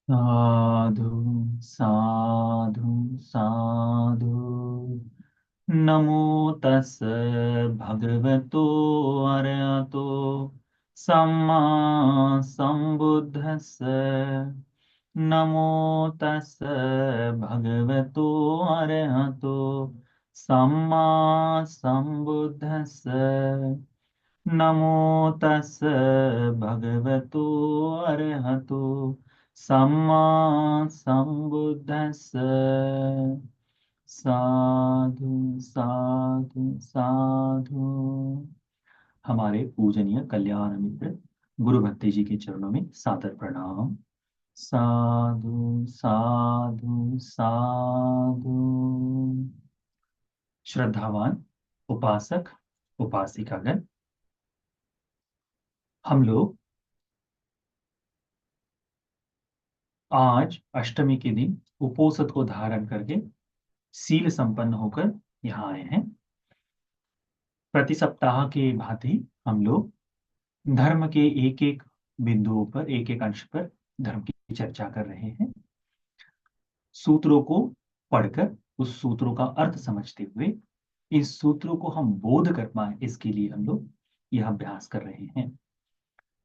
साधु साधु साधु। नमो तस् भगवतो अरहतो सम्मा सम्बुद्धस्स। नमो तस् भगवतो अरहतो सम्मा सम्बुद्धस्स। नमो तस् भगवतो अरहतो सम्मा संबुद्धस्स। साधु साधु साधु। हमारे पूजनीय कल्याण मित्र गुरु भक्ति जी के चरणों में सादर प्रणाम। साधु साधु साधु। श्रद्धावान उपासक उपासिकागण, हम लोग आज अष्टमी के दिन उपोषद को धारण करके सील संपन्न होकर यहाँ आए हैं। प्रति सप्ताह के भांति हम लोग धर्म के एक एक बिंदुओं पर, एक एक अंश पर धर्म की चर्चा कर रहे हैं। सूत्रों को पढ़कर उस सूत्रों का अर्थ समझते हुए इस सूत्रों को हम बोध कर पाए, इसके लिए हम लोग यह अभ्यास कर रहे हैं।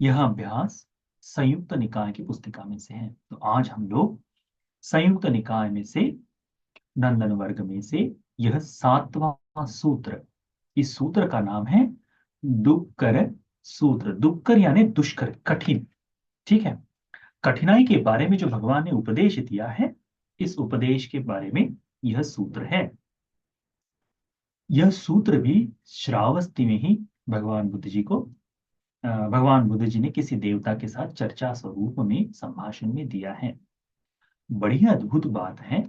यह अभ्यास संयुक्त निकाय की पुस्तिका में से है। तो आज हम लोग संयुक्त निकाय में से नंदन वर्ग में से यह 7वां सूत्र, इस सूत्र का नाम है दुक्कर सूत्र। दुक्कर यानी दुष्कर, कठिन। ठीक है, कठिनाई के बारे में जो भगवान ने उपदेश दिया है, इस उपदेश के बारे में यह सूत्र है। यह सूत्र भी श्रावस्ती में ही भगवान बुद्ध जी ने किसी देवता के साथ चर्चा स्वरूप में संभाषण में दिया है। बड़ी अद्भुत बात है,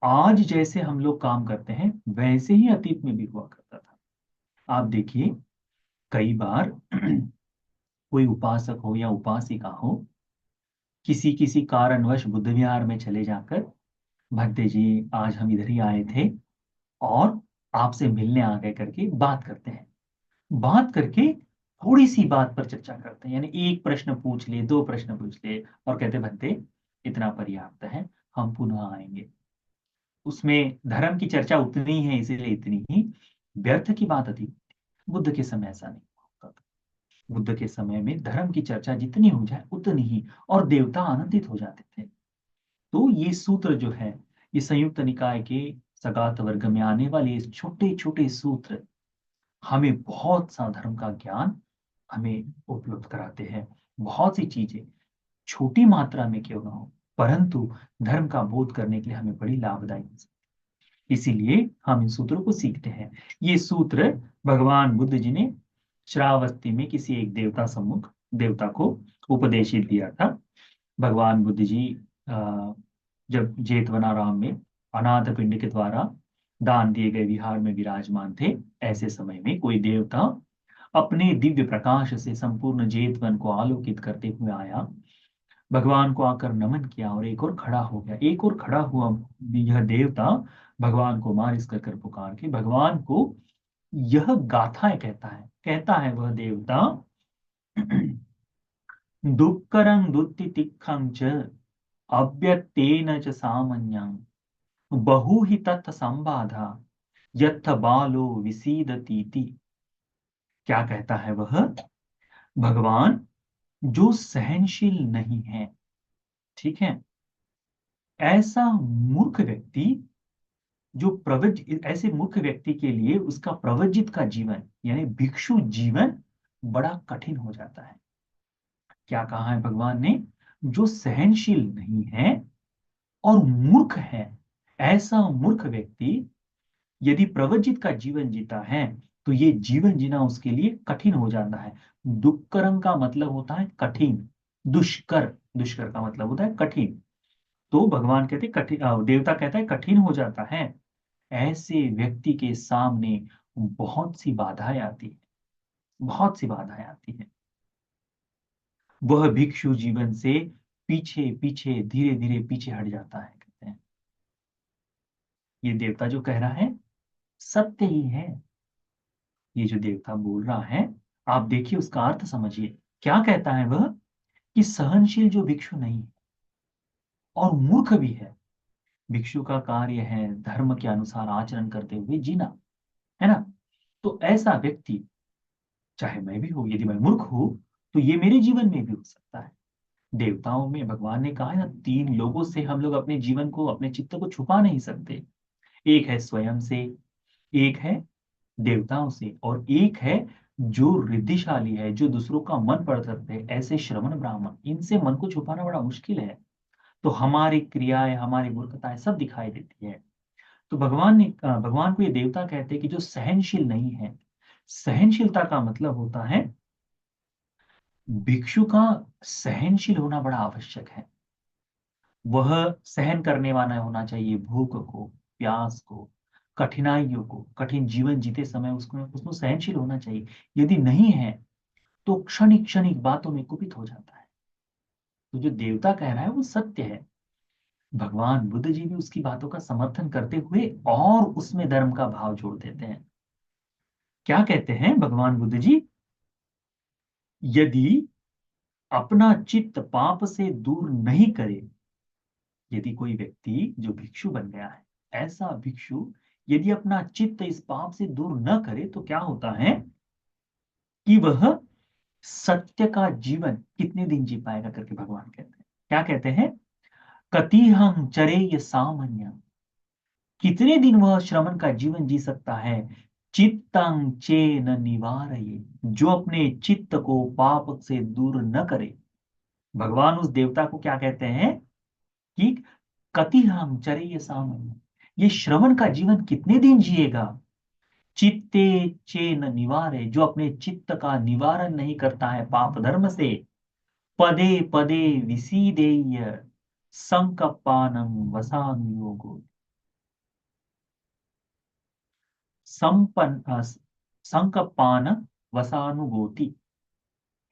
आज जैसे हम लोग काम करते हैं वैसे ही अतीत में भी हुआ करता था। आप देखिए, कई बार कोई उपासक हो या उपासिका हो, किसी किसी कारणवश बुद्ध विहार में चले जाकर, भक्ति जी आज हम इधर ही आए थे और आपसे मिलने आ गए करके बात करते हैं। बात करके थोड़ी सी बात पर चर्चा करते हैं, यानी एक प्रश्न पूछ ले, दो प्रश्न पूछ ले और कहते भक्ति इतना पर्याप्त है, हम पुनः आएंगे। उसमें धर्म की चर्चा उतनी ही है, इसीलिए इतनी ही, व्यर्थ की बात अधिक। बुद्ध के समय ऐसा नहीं होता था। बुद्ध के समय में धर्म की चर्चा जितनी हो जाए उतनी ही, और देवता आनंदित हो जाते थे। तो ये सूत्र जो है, ये संयुक्त निकाय के सगात वर्ग में आने वाले छोटे छोटे सूत्र हमें बहुत सा धर्म का ज्ञान हमें उपलब्ध कराते हैं। बहुत सी चीजें छोटी मात्रा में क्यों ना हो, परंतु धर्म का बोध करने के लिए हमें बड़ी लाभदायी हो सकती है। इसीलिए हम इन सूत्रों को सीखते हैं। ये सूत्र भगवान बुद्ध जी ने श्रावस्ती में किसी एक देवता को उपदेशित दिया था। भगवान बुद्ध जी जब जेतवनाराम में अनाथ पिंड के द्वारा दान दिए गए विहार में विराजमान थे, ऐसे समय में कोई देवता अपने दिव्य प्रकाश से संपूर्ण जेतवन को आलोकित करते हुए आया, भगवान को आकर नमन किया और एक और खड़ा हो गया। एक और खड़ा हुआ यह देवता भगवान को मारिस कर पुकार के भगवान को यह गाथाएं कहता है वह देवता, दुक्करं दुत्ति तिखं च अव्यक्तेन च सामन्यं बहु ही तत्थ संबाधा यत्थ बालो विसीदतीति। क्या कहता है वह भगवान? जो सहनशील नहीं है, ठीक है, ऐसा मूर्ख व्यक्ति, ऐसे मूर्ख व्यक्ति के लिए उसका प्रवज्जित का जीवन यानी भिक्षु जीवन बड़ा कठिन हो जाता है। क्या कहा है भगवान ने? जो सहनशील नहीं है और मूर्ख है, ऐसा मूर्ख व्यक्ति यदि प्रवज्जित का जीवन जीता है तो ये जीवन जीना उसके लिए कठिन हो जाता है। दुष्करम का मतलब होता है कठिन, दुष्कर, दुष्कर का मतलब होता है कठिन। तो भगवान कहते कठिन, देवता कहता है कठिन हो जाता है। ऐसे व्यक्ति के सामने बहुत सी बाधाएं आती है, बहुत सी बाधाएं आती है। वह भिक्षु जीवन से पीछे पीछे धीरे धीरे पीछे हट जाता है, कहते हैं। ये देवता जो कह रहा है सत्य ही है। ये जो देवता बोल रहा है, आप देखिए उसका अर्थ समझिए। क्या कहता है वह? कि सहनशील जो भिक्षु नहीं है और मूर्ख भी है, भिक्षु का कार्य है धर्म के अनुसार आचरण करते हुए जीना, है ना। तो ऐसा व्यक्ति, चाहे मैं भी हूं, यदि मैं मूर्ख हूं तो ये मेरे जीवन में भी हो सकता है। देवताओं में भगवान ने कहा है ना, तीन लोगों से हम लोग अपने जीवन को, अपने चित्त को छुपा नहीं सकते। एक है स्वयं से, एक है देवताओं से, और एक है जो रिद्धिशाली है, जो दूसरों का मन पढ़ सकते हैं, ऐसे श्रवण ब्राह्मण। इनसे मन को छुपाना बड़ा मुश्किल है। तो हमारी क्रियाएं, हमारी मूर्खताएं सब दिखाई देती है। तो भगवान को ये देवता कहते हैं कि जो सहनशील नहीं है। सहनशीलता का मतलब होता है, भिक्षु का सहनशील होना बड़ा आवश्यक है। वह सहन करने वाला होना चाहिए भूख को, प्यास को, कठिनाइयों को। कठिन जीवन जीते समय उसको उसको सहनशील होना चाहिए। यदि नहीं है तो क्षणिक क्षणिक बातों में कुपित हो जाता है। तो जो देवता कह रहा है वो सत्य है। भगवान बुद्ध जी भी उसकी बातों का समर्थन करते हुए और उसमें धर्म का भाव जोड़ देते हैं। क्या कहते हैं भगवान बुद्ध जी? यदि अपना चित्त पाप से दूर नहीं करे, यदि कोई व्यक्ति जो भिक्षु बन गया है, ऐसा भिक्षु यदि अपना चित्त इस पाप से दूर न करे तो क्या होता है कि वह सत्य का जीवन कितने दिन जी पाएगा करके भगवान कहते हैं। क्या कहते हैं? कतिहं चरेय सामान्य, कितने दिन वह श्रमण का जीवन जी सकता है। चित्तं चेन निवारये, जो अपने चित्त को पाप से दूर न करे। भगवान उस देवता को क्या कहते हैं कि कतिहं चरेय सामान्य, ये श्रवण का जीवन कितने दिन जिएगा। चित्ते चेन निवारे, जो अपने चित्त का निवारण नहीं करता है पाप धर्म से। पदे पदे विसीदेय संकपानम वसानुयोगो, संपन्न संकपान वसानुगोति।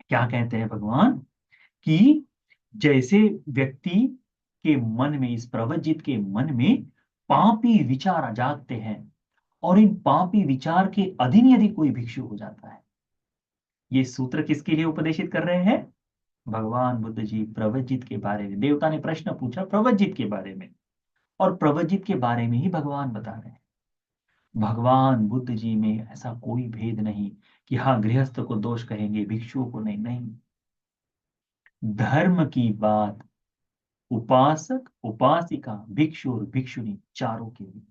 क्या कहते हैं भगवान कि जैसे व्यक्ति के मन में, इस प्रवज्जित के मन में पापी विचार जागते हैं, और इन पापी विचार के अधीन यदि कोई भिक्षु हो जाता है। ये सूत्र किसके लिए उपदेशित कर रहे हैं? भगवान बुद्ध जी प्रवज्जित के बारे में। देवता ने प्रश्न पूछा प्रवज्जित के बारे में, और प्रवज्जित के बारे में ही भगवान बता रहे हैं। भगवान बुद्ध जी में ऐसा कोई भेद नहीं कि हाँ गृहस्थ को दोष कहेंगे, भिक्षुओं को नहीं। नहीं, धर्म की बात उपासक, उपासिका, भिक्षु और भिक्षुनी चारों के लिए।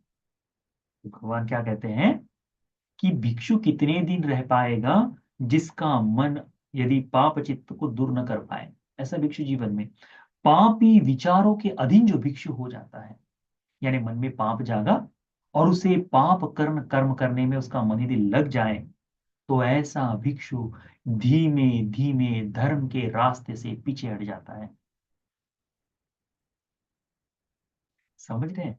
तो भगवान क्या कहते हैं कि भिक्षु कितने दिन रह पाएगा जिसका मन यदि पाप चित्त को दूर न कर पाए। ऐसा भिक्षु जीवन में, पापी विचारों के अधीन जो भिक्षु हो जाता है, यानी मन में पाप जागा और उसे पाप कर्म कर्म करने में उसका मन यदि लग जाए, तो ऐसा भिक्षु धीमे धीमे धर्म के रास्ते से पीछे हट जाता है। समझ रहे हैं?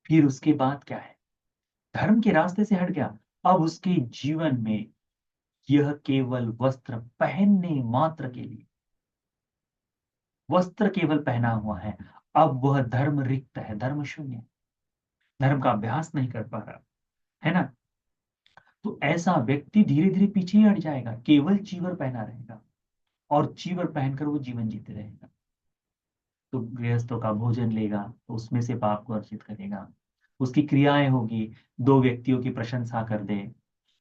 फिर उसके बाद क्या है? धर्म के रास्ते से हट गया, अब उसके जीवन में यह केवल वस्त्र पहनने मात्र के लिए, वस्त्र केवल पहना हुआ है। अब वह धर्म रिक्त है, धर्म शून्य, धर्म का अभ्यास नहीं कर पा रहा है ना। तो ऐसा व्यक्ति धीरे धीरे पीछे ही हट जाएगा, केवल चीवर पहना रहेगा और चीवर पहनकर वो जीवन जीते रहेगा। तो गृहस्थों का भोजन लेगा तो उसमें से पाप को अर्जित करेगा। उसकी क्रियाएं होगी, दो व्यक्तियों की प्रशंसा कर दे,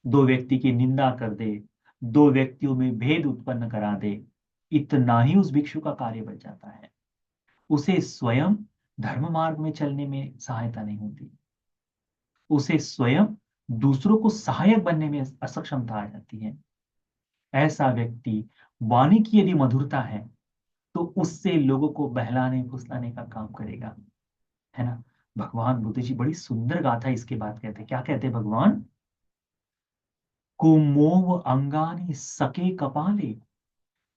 दो व्यक्ति की निंदा कर दे, दो व्यक्तियों में भेद उत्पन्न करा दे। इतना ही उस भिक्षु का कार्य बच जाता है। उसे स्वयं धर्म मार्ग में चलने में सहायता नहीं होती, उसे स्वयं दूसरों को सहायक बनने में असक्षमता आ जाती है। ऐसा व्यक्ति, वाणी की यदि मधुरता है तो उससे लोगों को बहलाने फुसलाने का काम करेगा, है ना। भगवान बुद्ध जी बड़ी सुंदर गाथा इसके बाद कहते हैं। क्या कहते हैं भगवान? कुमोव अंगानि सके कपाले,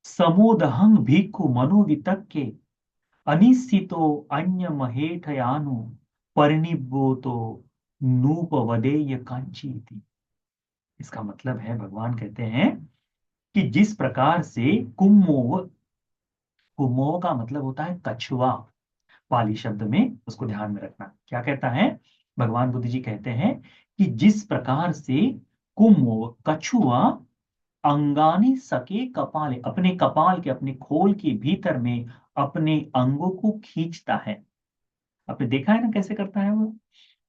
समोदहं भिक्खु मनोवितक्के, अनिश्चितो अन्य महेठयानु, परिनिब्बोतो नूपवदेय कांचीति। इसका मतलब है, भगवान कहते हैं कि जिस प्रकार से कुमोव, कुमोव का मतलब होता है कछुआ, पाली शब्द में, उसको ध्यान में रखना। क्या कहता है भगवान बुद्ध जी? कहते हैं कि जिस प्रकार से कुमोव, कछुआ, अंगानी सके कपाले, अपने कपाल के, अपने खोल के भीतर में अपने अंगों को खींचता है। आपने देखा है ना कैसे करता है वो?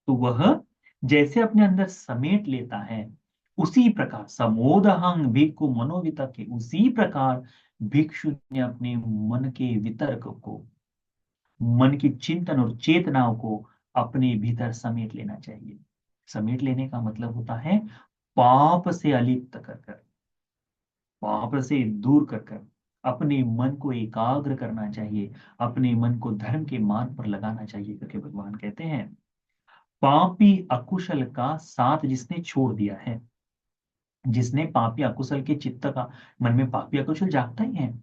तो वह जैसे अपने अंदर समेट लेता है, उसी प्रकार समोदहंग भिक्खु मनोवितके, उसी प्रकार भिक्षु ने अपने मन के वितर्क को, मन की चिंतन और चेतनाओं को अपने भीतर समेट लेना चाहिए। समेट लेने का मतलब होता है पाप से अलिप्त कर कर, पाप से दूर कर कर अपने मन को एकाग्र करना चाहिए, अपने मन को धर्म के मार्ग पर लगाना चाहिए करके भगवान कहते हैं। पापी अकुशल का साथ जिसने छोड़ दिया है, जिसने पापी अकुशल के चित्त का, मन में पापी अकुशल जागता ही है।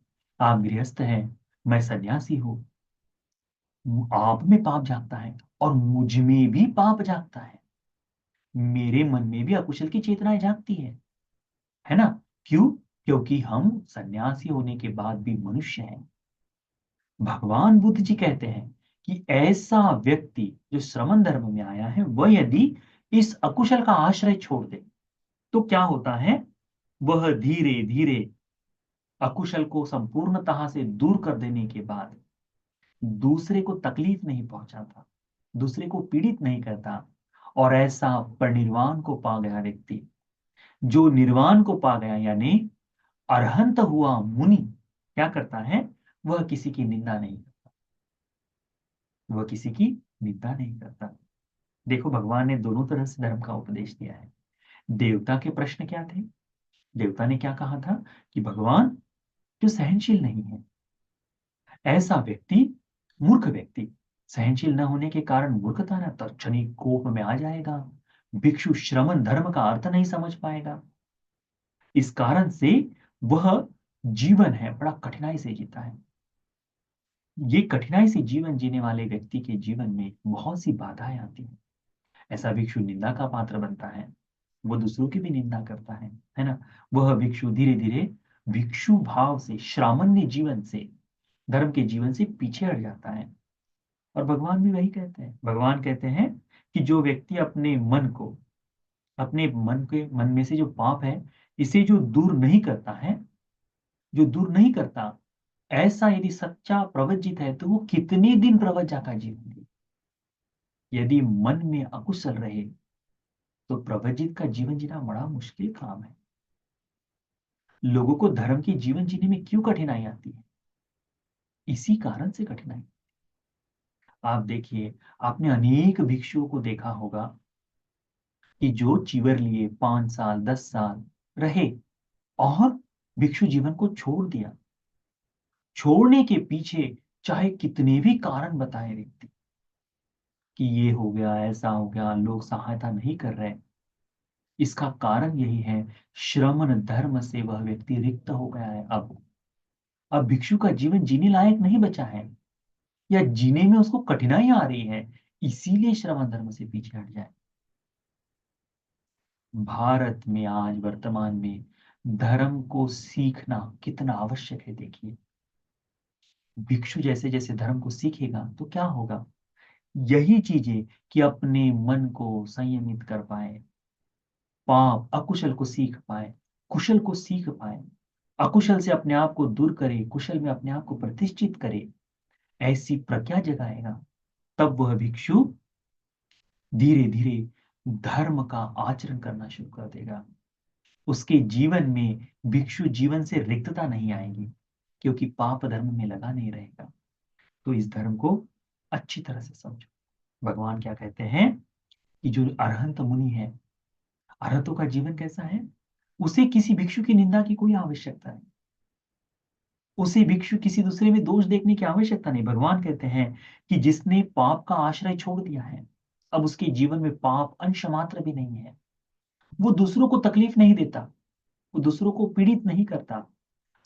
आप गृहस्थ हैं, मैं सन्यासी हूं, आप में पाप जागता है और मुझ में भी पाप जागता है, मेरे मन में भी अकुशल की चेतनाएं जागती है ना? क्यों? क्योंकि हम सन्यासी होने के बाद भी मनुष्य हैं। भगवान बुद्ध जी कहते हैं कि ऐसा व्यक्ति जो श्रमण धर्म में आया है, वह यदि इस अकुशल का आश्रय छोड़ दे तो क्या होता है? वह धीरे धीरे अकुशल को संपूर्णतः से दूर कर देने के बाद दूसरे को तकलीफ नहीं पहुंचाता, दूसरे को पीड़ित नहीं करता, और ऐसा परिनिर्वाण को पा गया व्यक्ति, जो निर्वाण को पा गया यानी अरहंत हुआ मुनि, क्या करता है? वह किसी की निंदा नहीं करता, वह किसी की निंदा नहीं करता। देखो, भगवान ने दोनों तरह से धर्म का उपदेश दिया है। देवता के प्रश्न क्या थे? देवता ने क्या कहा था कि भगवान जो सहनशील नहीं है, ऐसा व्यक्ति, मूर्ख व्यक्ति, सहनशील न होने के कारण मूर्खता न तत्क्षणिक कोप में आ जाएगा, भिक्षु श्रमण धर्म का अर्थ नहीं समझ पाएगा, इस कारण से वह जीवन है बड़ा कठिनाई से जीता है। ये कठिनाई से जीवन जीने वाले व्यक्ति के जीवन में बहुत सी बाधाएं आती हैं। ऐसा भिक्षु निंदा का पात्र बनता है, वो दूसरों की भी निंदा करता है ना? वह भिक्षु धीरे धीरे भिक्षु भाव से, श्रामण्य जीवन से, धर्म के जीवन से पीछे हट जाता है। और भगवान भी वही कहते हैं। भगवान कहते हैं कि जो व्यक्ति अपने मन को, अपने मन के, मन में से जो पाप है, इसे जो दूर नहीं करता है, जो दूर नहीं करता, ऐसा यदि सच्चा प्रवज्जित है तो वो कितने दिन प्रवज्जा का जीवन जिए। यदि मन में अकुशल रहे तो प्रवज्जित का जीवन जीना बड़ा मुश्किल काम है। लोगों को धर्म के जीवन जीने में क्यों कठिनाई आती है? इसी कारण से कठिनाई। आप देखिए, आपने अनेक भिक्षुओं को देखा होगा कि जो चीवर लिए 5 साल 10 साल रहे और भिक्षु जीवन को छोड़ दिया। छोड़ने के पीछे चाहे कितने भी कारण बताए व्यक्ति कि ये हो गया, ऐसा हो गया, लोग सहायता नहीं कर रहे, इसका कारण यही है, श्रमण धर्म से वह व्यक्ति रिक्त हो गया है। अब भिक्षु का जीवन जीने लायक नहीं बचा है, या जीने में उसको कठिनाई आ रही है, इसीलिए श्रमण धर्म से पीछे हट जाए। भारत में आज वर्तमान में धर्म को सीखना कितना आवश्यक है, देखिए। भिक्षु जैसे जैसे धर्म को सीखेगा तो क्या होगा? यही चीजें कि अपने मन को संयमित कर पाए, पाप अकुशल को सीख पाए, कुशल को सीख पाए, अकुशल से अपने आप को दूर करे, कुशल में अपने आप को प्रतिष्ठित करे, ऐसी प्रज्ञा जगाएगा, तब वह भिक्षु धीरे धीरे धर्म का आचरण करना शुरू कर देगा। उसके जीवन में भिक्षु जीवन से रिक्तता नहीं आएगी, क्योंकि पाप धर्म में लगा नहीं रहेगा। तो इस धर्म को अच्छी तरह से समझो। भगवान क्या कहते हैं कि जो अरहंत मुनि है, अरहतों का जीवन कैसा है? उसे किसी भिक्षु की निंदा की कोई आवश्यकता नहीं, उसे भिक्षु किसी दूसरे में दोष देखने की आवश्यकता नहीं। भगवान कहते हैं कि जिसने पाप का आश्रय छोड़ दिया है, अब उसके जीवन में पाप अंश मात्र भी नहीं है, वो दूसरों को तकलीफ नहीं देता, वो दूसरों को पीड़ित नहीं करता,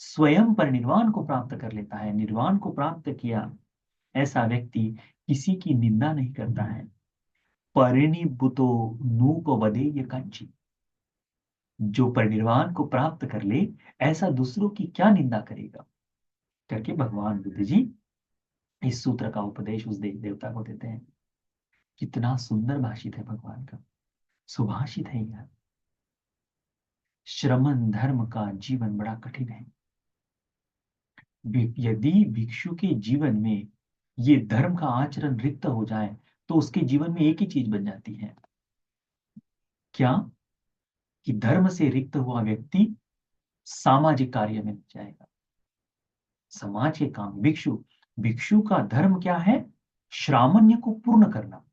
स्वयं परिनिर्वाण को प्राप्त कर लेता है। निर्वाण को प्राप्त किया ऐसा व्यक्ति किसी की निंदा नहीं करता है। परिनिब्बुतो नूपवदेय कंची, जो परिनिर्वाण को प्राप्त कर ले, ऐसा दूसरों की क्या निंदा करेगा करके भगवान बुद्ध जी इस सूत्र का उपदेश उस देवता को देते हैं। कितना सुंदर भाषित है भगवान का, सुभाषित है यह। श्रमण धर्म का जीवन बड़ा कठिन है। यदि भिक्षु के जीवन में ये धर्म का आचरण रिक्त हो जाए तो उसके जीवन में एक ही चीज बन जाती है, क्या? कि धर्म से रिक्त हुआ व्यक्ति सामाजिक कार्य में लग जाएगा, समाज के काम। भिक्षु भिक्षु का धर्म क्या है? श्रामण्य को पूर्ण करना,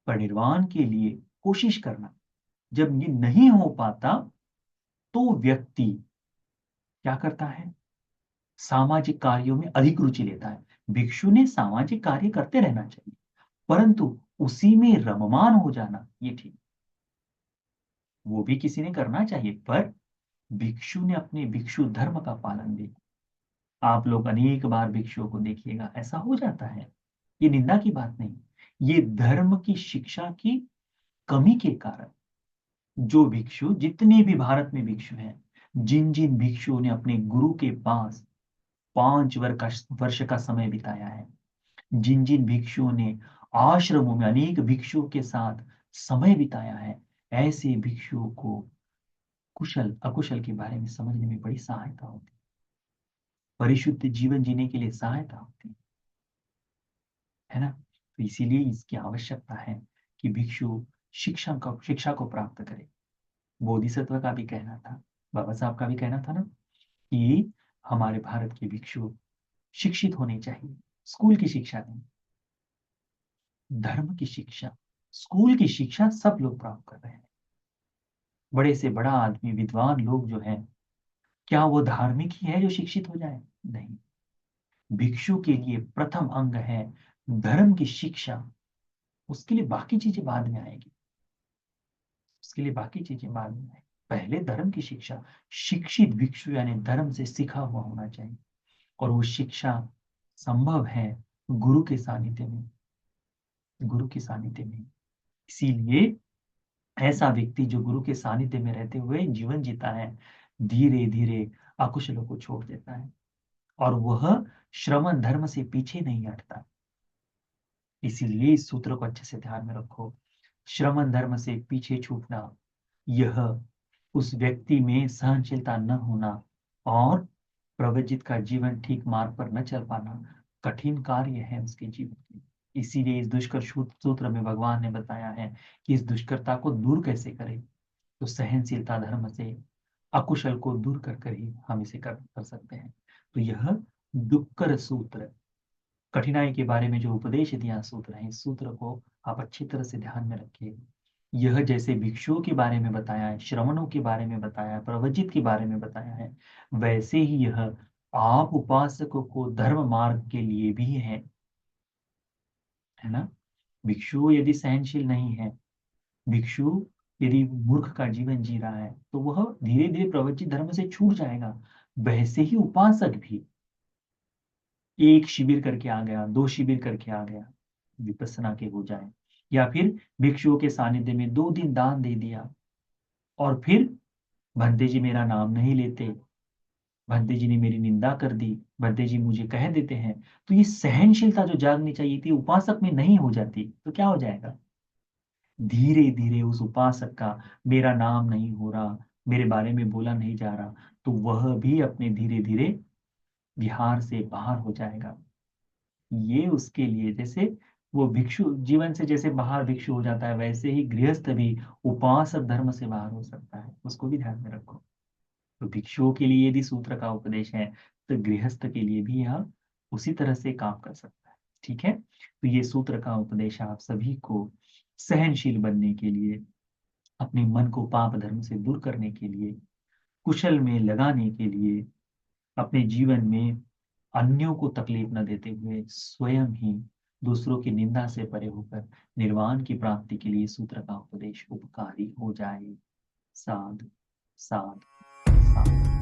परिनिर्वाण के लिए कोशिश करना। जब ये नहीं हो पाता तो व्यक्ति क्या करता है? सामाजिक कार्यों में अधिक रुचि लेता है। भिक्षु ने सामाजिक कार्य करते रहना चाहिए, परंतु उसी में रममान हो जाना ये ठीक, वो भी किसी ने करना चाहिए, पर भिक्षु ने अपने भिक्षु धर्म का पालन भी। आप लोग अनेक बार भिक्षुओं को देखिएगा, ऐसा हो जाता है। ये निंदा की बात नहीं, ये धर्म की शिक्षा की कमी के कारण जो भिक्षु, जितने भी भारत में भिक्षु हैं, जिन जिन भिक्षुओं ने अपने गुरु के पास 5 वर्ष का समय बिताया है, जिन जिन भिक्षुओं ने आश्रमों में अनेक भिक्षुओं के साथ समय बिताया है, ऐसे भिक्षुओं को कुशल अकुशल के बारे में समझने में बड़ी सहायता होती है, परिशुद्ध जीवन जीने के लिए सहायता होती है ना। तो इसीलिए इसकी आवश्यकता है कि भिक्षु शिक्षा को प्राप्त करे। बोधिसत्व का भी कहना था, बाबा साहब का भी कहना था ना, कि हमारे भारत के भिक्षु शिक्षित होने चाहिए। स्कूल की शिक्षा नहीं, धर्म की शिक्षा। स्कूल की शिक्षा सब लोग प्राप्त कर रहे हैं, बड़े से बड़ा आदमी, विद्वान लोग जो है, क्या वो धार्मिक ही है जो शिक्षित हो जाए? नहीं। भिक्षु के लिए प्रथम अंग है धर्म की शिक्षा, उसके लिए बाकी चीजें बाद में आएगी, उसके लिए बाकी चीजें बाद में आएगी। पहले धर्म की शिक्षा। शिक्षित भिक्षु यानी धर्म से सीखा हुआ होना चाहिए, और वो शिक्षा संभव है गुरु के सानिध्य में, गुरु के सानिध्य में। इसीलिए ऐसा व्यक्ति जो गुरु के सानिध्य में रहते हुए जीवन जीता है, धीरे धीरे अकुशलों को छोड़ देता है, और वह श्रमण धर्म से पीछे नहीं हटता। इसीलिए इस सूत्र को अच्छे से ध्यान में रखो। श्रमण धर्म से पीछे छूटना, यह उस व्यक्ति में सहनशीलता न होना और प्रवजित का जीवन ठीक मार्ग पर न चल पाना कठिन कार्य है उसके जीवन में। इसीलिए इस दुष्कर सूत्र में भगवान ने बताया है कि इस दुष्करता को दूर कैसे करें। तो सहनशीलता धर्म से अकुशल को दूर कर ही हम इसे कर सकते हैं। तो यह डुक्कर सूत्र, कठिनाई के बारे में जो उपदेश दिया सूत्र है, इस सूत्र को आप अच्छी तरह से ध्यान में रखिए। यह जैसे भिक्षुओं के बारे में बताया है, श्रमणों के बारे में बताया है, प्रवजित के बारे में बताया है, वैसे ही यह आप उपासकों को धर्म मार्ग के लिए भी है ना। भिक्षु यदि सहनशील नहीं है, भिक्षु यदि मूर्ख का जीवन जी रहा है, तो वह धीरे धीरे प्रवचित धर्म से छूट जाएगा। वैसे ही उपासक भी एक शिविर करके आ गया, 2 शिविर करके आ गया, विपස්සना के हो जाए, या फिर भिक्षुओं के सानिध्य में 2 दिन दान दे दिया, और फिर भंते जी मेरा नाम नहीं लेते, भंते जी ने मेरी निंदा कर दी, भंते जी मुझे कह देते हैं, तो ये सहनशीलता जो जागनी चाहिए थी उपासक में नहीं हो जाती, तो क्या हो जाएगा? धीरे धीरे उस उपासक का मेरा नाम नहीं हो रहा, मेरे बारे में बोला नहीं जा रहा, तो वह भी अपने धीरे धीरे विहार से बाहर हो जाएगा। ये उसके लिए, जैसे वो भिक्षु जीवन से जैसे बाहर भिक्षु हो जाता है, वैसे ही गृहस्थ भी उपासक धर्म से बाहर हो सकता है, उसको भी ध्यान में रखो। तो भिक्षुओं के लिए यदि सूत्र का उपदेश है, तो गृहस्थ के लिए भी यह उसी तरह से काम कर सकता है। ठीक है, तो ये सूत्र का उपदेश आप सभी को सहनशील बनने के लिए, अपने मन को पाप धर्म से दूर करने के लिए, कुशल में लगाने के लिए, अपने जीवन में अन्यों को तकलीफ न देते हुए स्वयं ही दूसरों की निंदा से परे होकर निर्वाण की प्राप्ति के लिए सूत्र का उपदेश उपकारी हो जाए। साधु साधु साधु।